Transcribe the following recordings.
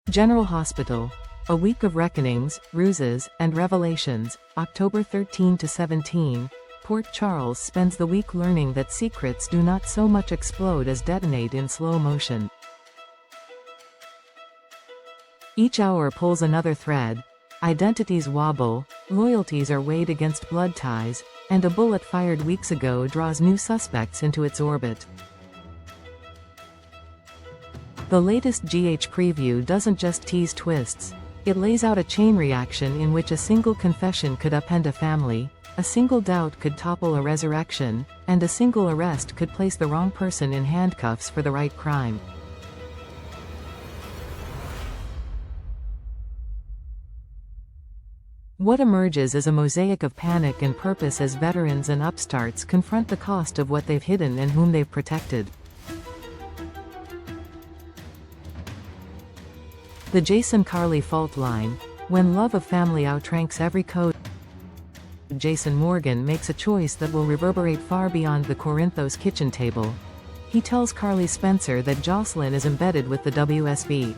General Hospital. A week of reckonings, ruses, and revelations. October 13 to 17. Port Charles spends the week learning that secrets do not so much explode as detonate in slow motion. Each hour pulls another thread. Identities wobble, loyalties are weighed against blood ties, and a bullet fired weeks ago draws new suspects into its orbit. The latest GH preview doesn't just tease twists. It lays out a chain reaction in which a single confession could upend a family, a single doubt could topple a resurrection, and a single arrest could place the wrong person in handcuffs for the right crime. What emerges is a mosaic of panic and purpose as veterans and upstarts confront the cost of what they've hidden and whom they've protected. The Jason-Carly fault line. When love of family outranks every code, Jason Morgan makes a choice that will reverberate far beyond the Corinthos kitchen table. He tells Carly Spencer that Jocelyn is embedded with the WSB.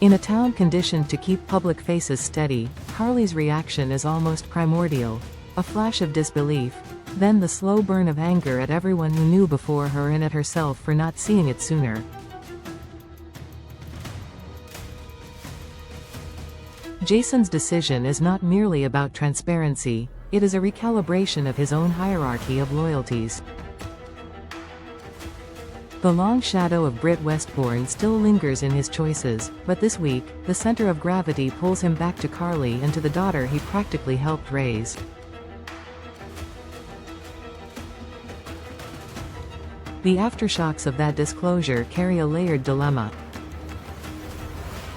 In a town conditioned to keep public faces steady, Carly's reaction is almost primordial. A flash of disbelief, then the slow burn of anger at everyone who knew before her and at herself for not seeing it sooner. Jason's decision is not merely about transparency, it is a recalibration of his own hierarchy of loyalties. The long shadow of Britt Westbourne still lingers in his choices, but this week, the center of gravity pulls him back to Carly and to the daughter he practically helped raise. The aftershocks of that disclosure carry a layered dilemma.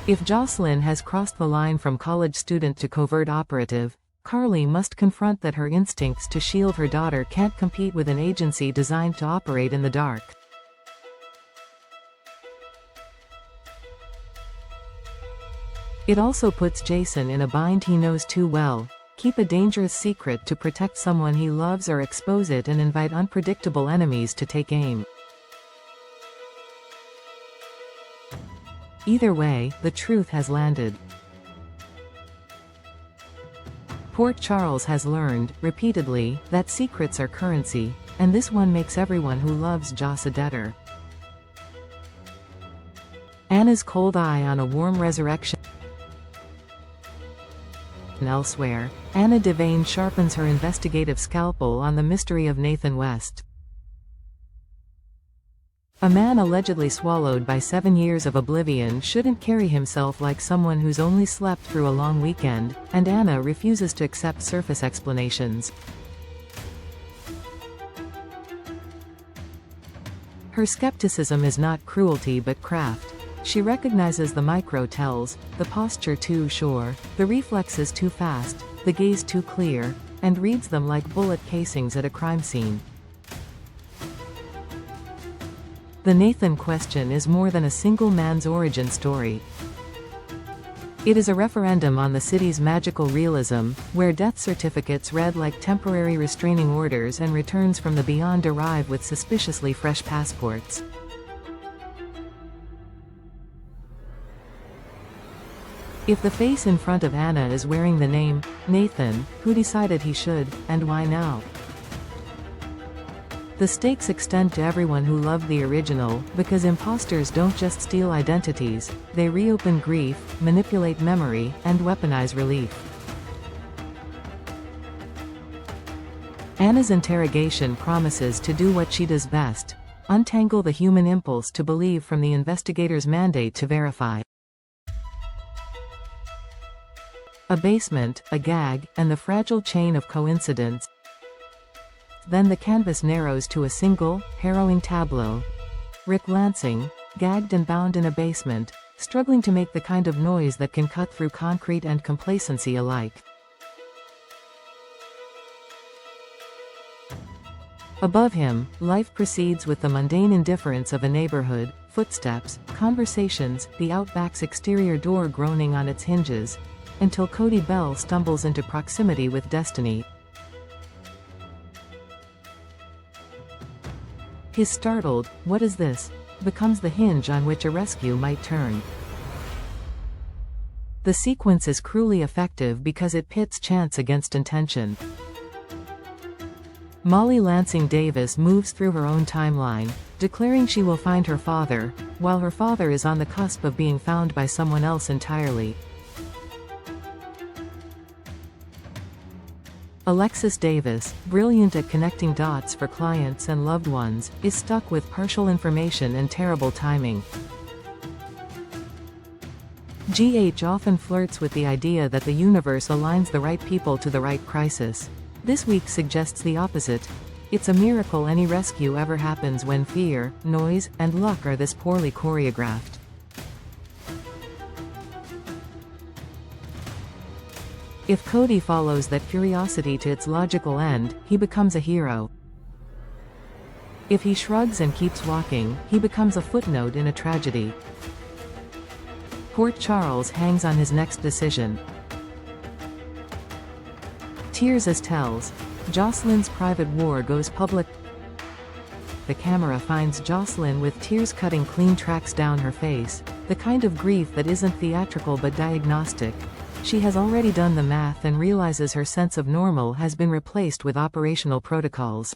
If Jocelyn has crossed the line from college student to covert operative, Carly must confront that her instincts to shield her daughter can't compete with an agency designed to operate in the dark. It also puts Jason in a bind he knows too well. Keep a dangerous secret to protect someone he loves or expose it and invite unpredictable enemies to take aim. Either way, the truth has landed. Port Charles has learned, repeatedly, that secrets are currency, and this one makes everyone who loves Joss a debtor. Anna's cold eye on a warm resurrection. Elsewhere, Anna Devane sharpens her investigative scalpel on the mystery of Nathan West. A man allegedly swallowed by 7 years of oblivion shouldn't carry himself like someone who's only slept through a long weekend, and Anna refuses to accept surface explanations. Her skepticism is not cruelty but craft. She recognizes the micro-tells, the posture too sure, the reflexes too fast, the gaze too clear, and reads them like bullet casings at a crime scene. The Nathan question is more than a single man's origin story. It is a referendum on the city's magical realism, where death certificates read like temporary restraining orders and returns from the beyond arrive with suspiciously fresh passports. If the face in front of Anna is wearing the name, Nathan, who decided he should, and why now? The stakes extend to everyone who loved the original, because imposters don't just steal identities, they reopen grief, manipulate memory, and weaponize relief. Anna's interrogation promises to do what she does best: untangle the human impulse to believe from the investigator's mandate to verify. A basement, a gag, and the fragile chain of coincidence. Then the canvas narrows to a single, harrowing tableau. Rick Lansing, gagged and bound in a basement, struggling to make the kind of noise that can cut through concrete and complacency alike. Above him, life proceeds with the mundane indifference of a neighborhood, footsteps, conversations, the Outback's exterior door groaning on its hinges, until Cody Bell stumbles into proximity with destiny. His startled, "What is this?" becomes the hinge on which a rescue might turn. The sequence is cruelly effective because it pits chance against intention. Molly Lansing Davis moves through her own timeline, declaring she will find her father, while her father is on the cusp of being found by someone else entirely. Alexis Davis, brilliant at connecting dots for clients and loved ones, is stuck with partial information and terrible timing. GH often flirts with the idea that the universe aligns the right people to the right crisis. This week suggests the opposite. It's a miracle any rescue ever happens when fear, noise, and luck are this poorly choreographed. If Cody follows that curiosity to its logical end, he becomes a hero. If he shrugs and keeps walking, he becomes a footnote in a tragedy. Port Charles hangs on his next decision. Tears as tells. Jocelyn's private war goes public. The camera finds Jocelyn with tears cutting clean tracks down her face, the kind of grief that isn't theatrical but diagnostic. She has already done the math and realizes her sense of normal has been replaced with operational protocols.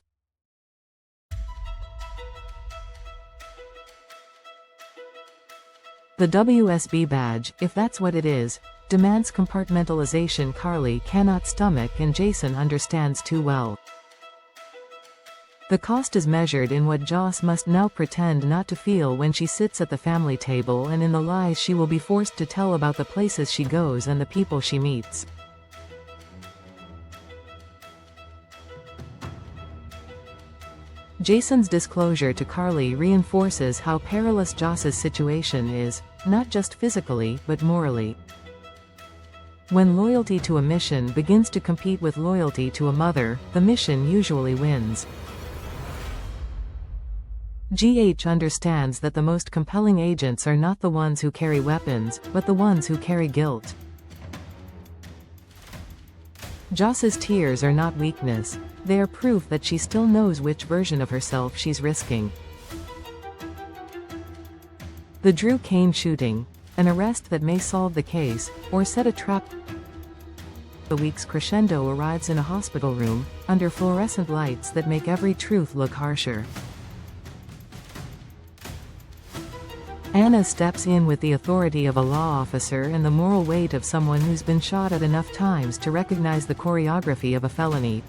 The WSB badge, if that's what it is, demands compartmentalization Carly cannot stomach and Jason understands too well. The cost is measured in what Joss must now pretend not to feel when she sits at the family table and in the lies she will be forced to tell about the places she goes and the people she meets. Jason's disclosure to Carly reinforces how perilous Joss's situation is, not just physically, but morally. When loyalty to a mission begins to compete with loyalty to a mother, the mission usually wins. GH understands that the most compelling agents are not the ones who carry weapons, but the ones who carry guilt. Joss's tears are not weakness. They are proof that she still knows which version of herself she's risking. The Drew Kane shooting. An arrest that may solve the case, or set a trap. The week's crescendo arrives in a hospital room, under fluorescent lights that make every truth look harsher. Anna steps in with the authority of a law officer and the moral weight of someone who's been shot at enough times to recognize the choreography of a felony.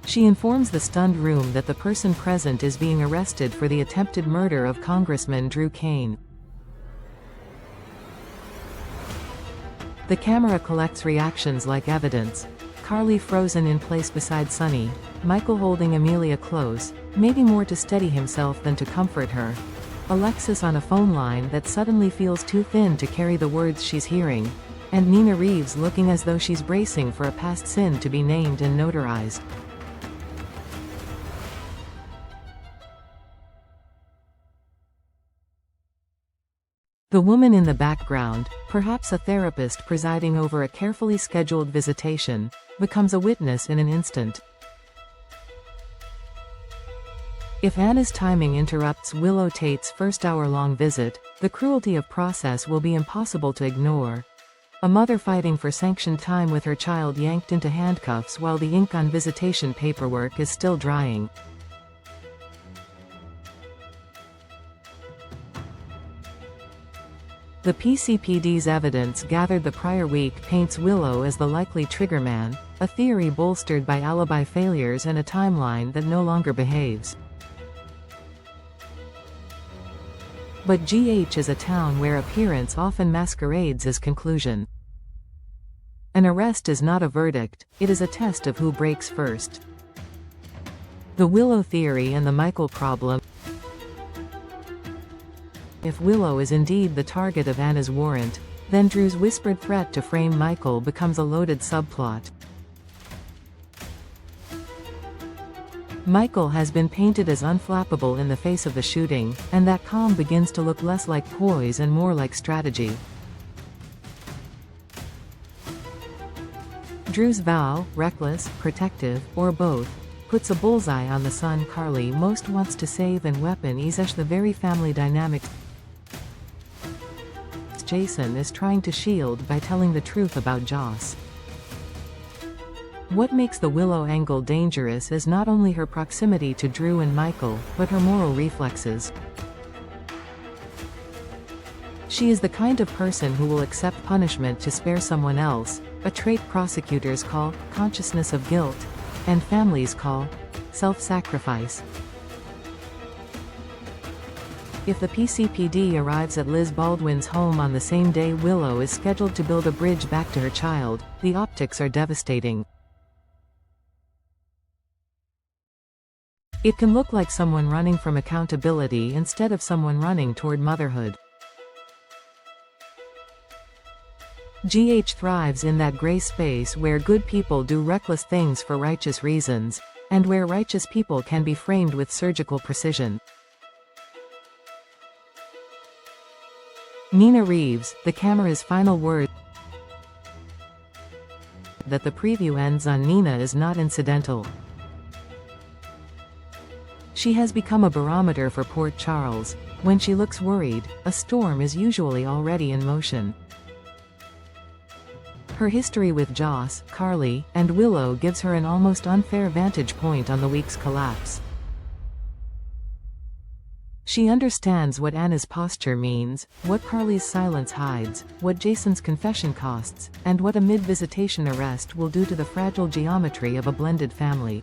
She informs the stunned room that the person present is being arrested for the attempted murder of Congressman Drew Kane. The camera collects reactions like evidence. Carly frozen in place beside Sonny, Michael holding Amelia close, maybe more to steady himself than to comfort her. Alexis on a phone line that suddenly feels too thin to carry the words she's hearing, and Nina Reeves looking as though she's bracing for a past sin to be named and notarized. The woman in the background, perhaps a therapist presiding over a carefully scheduled visitation, becomes a witness in an instant. If Anna's timing interrupts Willow Tate's first hour-long visit, the cruelty of process will be impossible to ignore. A mother fighting for sanctioned time with her child yanked into handcuffs while the ink on visitation paperwork is still drying. The PCPD's evidence gathered the prior week paints Willow as the likely triggerman, a theory bolstered by alibi failures and a timeline that no longer behaves. But GH is a town where appearance often masquerades as conclusion. An arrest is not a verdict, it is a test of who breaks first. The Willow theory and the Michael problem. If Willow is indeed the target of Anna's warrant, then Drew's whispered threat to frame Michael becomes a loaded subplot. Michael has been painted as unflappable in the face of the shooting, and that calm begins to look less like poise and more like strategy. Drew's vow, reckless, protective, or both, puts a bullseye on the son Carly most wants to save and weapon eases the very family dynamics Jason is trying to shield by telling the truth about Joss. What makes the Willow angle dangerous is not only her proximity to Drew and Michael, but her moral reflexes. She is the kind of person who will accept punishment to spare someone else, a trait prosecutors call consciousness of guilt, and families call self-sacrifice. If the PCPD arrives at Liz Baldwin's home on the same day Willow is scheduled to build a bridge back to her child, the optics are devastating. It can look like someone running from accountability instead of someone running toward motherhood. GH thrives in that gray space where good people do reckless things for righteous reasons, and where righteous people can be framed with surgical precision. Nina Reeves, the camera's final word that the preview ends on Nina is not incidental. She has become a barometer for Port Charles. When she looks worried, a storm is usually already in motion. Her history with Joss, Carly, and Willow gives her an almost unfair vantage point on the week's collapse. She understands what Anna's posture means, what Carly's silence hides, what Jason's confession costs, and what a mid-visitation arrest will do to the fragile geometry of a blended family.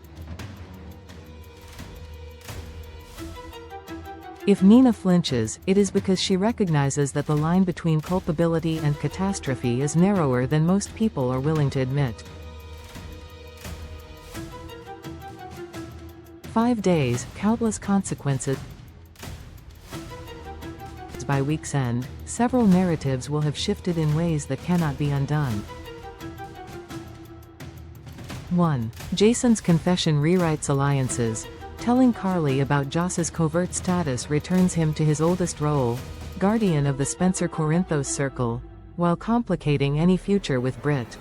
If Nina flinches, it is because she recognizes that the line between culpability and catastrophe is narrower than most people are willing to admit. 5 days, countless consequences. By week's end, several narratives will have shifted in ways that cannot be undone. 1. Jason's confession rewrites alliances. Telling Carly about Joss's covert status returns him to his oldest role, guardian of the Spencer Corinthos circle, while complicating any future with Britt.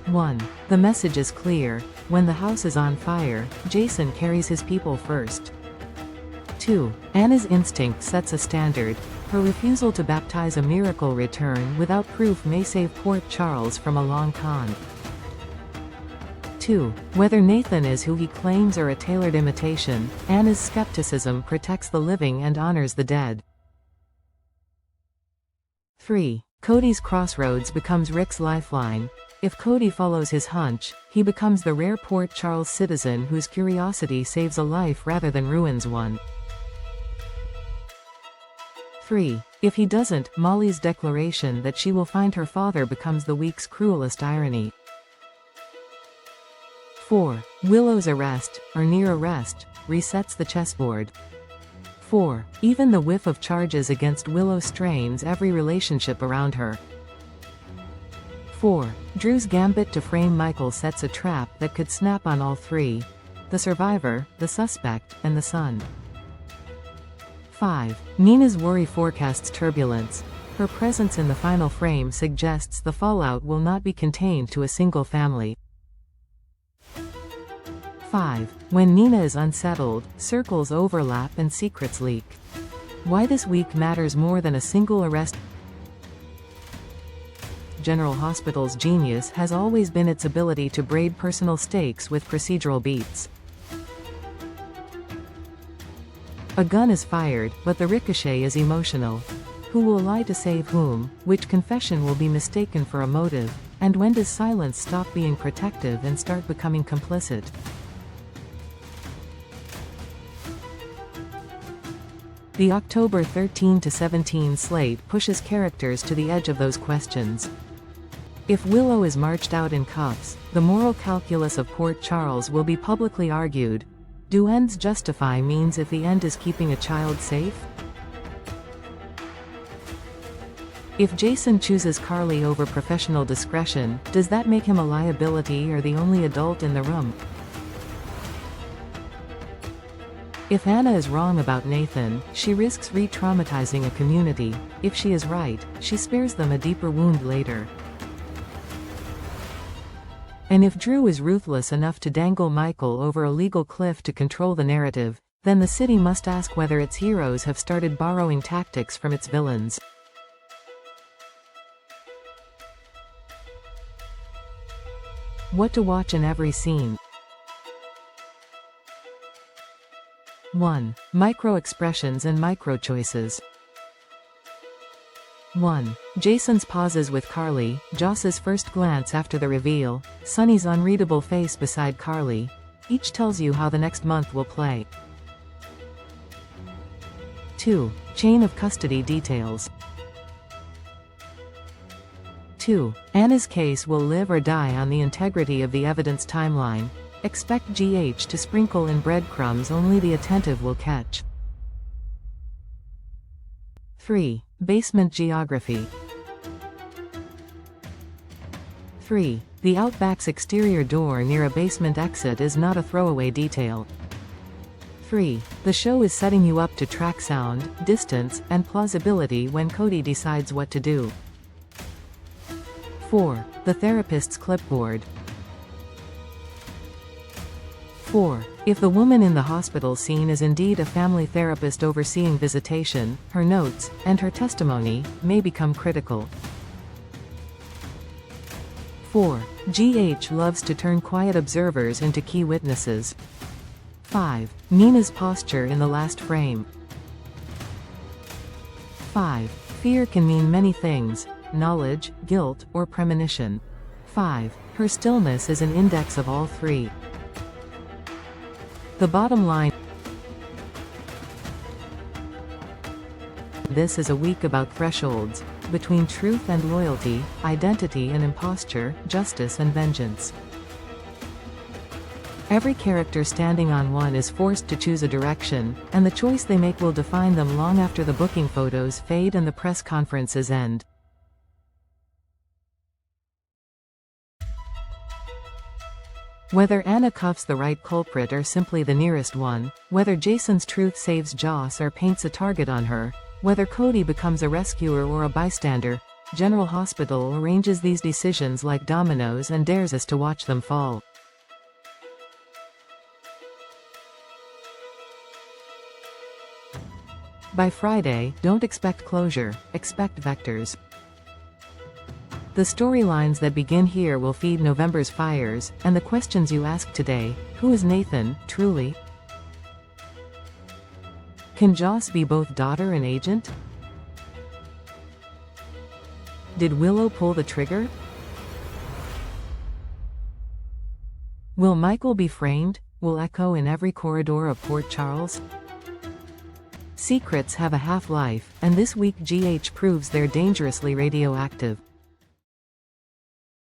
1. The message is clear: when the house is on fire, Jason carries his people first. 2. Anna's instinct sets a standard. Her refusal to baptize a miracle return without proof may save Port Charles from a long con. 2. Whether Nathan is who he claims or a tailored imitation, Anna's skepticism protects the living and honors the dead. 3. Cody's crossroads becomes Rick's lifeline. If Cody follows his hunch, he becomes the rare Port Charles citizen whose curiosity saves a life rather than ruins one. 3. If he doesn't, Molly's declaration that she will find her father becomes the week's cruelest irony. 4. Willow's arrest, or near arrest, resets the chessboard. 4. Even the whiff of charges against Willow strains every relationship around her. 4. Drew's gambit to frame Michael sets a trap that could snap on all three: the survivor, the suspect, and the son. 5. Nina's worry forecasts turbulence. Her presence in the final frame suggests the fallout will not be contained to a single family. 5. When Nina is unsettled, circles overlap and secrets leak. Why this week matters more than a single arrest. General Hospital's genius has always been its ability to braid personal stakes with procedural beats. A gun is fired, but the ricochet is emotional. Who will lie to save whom? Which confession will be mistaken for a motive? And when does silence stop being protective and start becoming complicit? The October 13-17 slate pushes characters to the edge of those questions. If Willow is marched out in cuffs, the moral calculus of Port Charles will be publicly argued. Do ends justify means if the end is keeping a child safe? If Jason chooses Carly over professional discretion, does that make him a liability or the only adult in the room? If Anna is wrong about Nathan, she risks re-traumatizing a community. If she is right, she spares them a deeper wound later. And And if Drew is ruthless enough to dangle Michael over a legal cliff to control the narrative, then the city must ask whether its heroes have started borrowing tactics from its villains. What to watch in every scene. 1. Micro-expressions and micro-choices. 1. Jason's pauses with Carly, Joss's first glance after the reveal, Sunny's unreadable face beside Carly. Each tells you how the next month will play. 2. Chain of custody details. 2. Anna's case will live or die on the integrity of the evidence timeline. Expect GH to sprinkle in breadcrumbs only the attentive will catch. 3. Basement geography. 3. The Outback's exterior door near a basement exit is not a throwaway detail. 3. The show is setting you up to track sound, distance, and plausibility when Cody decides what to do. 4. The therapist's clipboard. 4. If the woman in the hospital scene is indeed a family therapist overseeing visitation, her notes, and her testimony, may become critical. 4. GH loves to turn quiet observers into key witnesses. 5. Nina's posture in the last frame. 5. Fear can mean many things: knowledge, guilt, or premonition. 5. Her stillness is an index of all three. The bottom line: this is a week about thresholds, between truth and loyalty, identity and imposture, justice and vengeance. Every character standing on one is forced to choose a direction, and the choice they make will define them long after the booking photos fade and the press conferences end. Whether Anna cuffs the right culprit or simply the nearest one, whether Jason's truth saves Joss or paints a target on her, whether Cody becomes a rescuer or a bystander, General Hospital arranges these decisions like dominoes and dares us to watch them fall. By Friday, don't expect closure, expect vectors. The storylines that begin here will feed November's fires, and the questions you ask today: who is Nathan, truly? Can Joss be both daughter and agent? Did Willow pull the trigger? Will Michael be framed? Will echo in every corridor of Port Charles? Secrets have a half-life, and this week GH proves they're dangerously radioactive.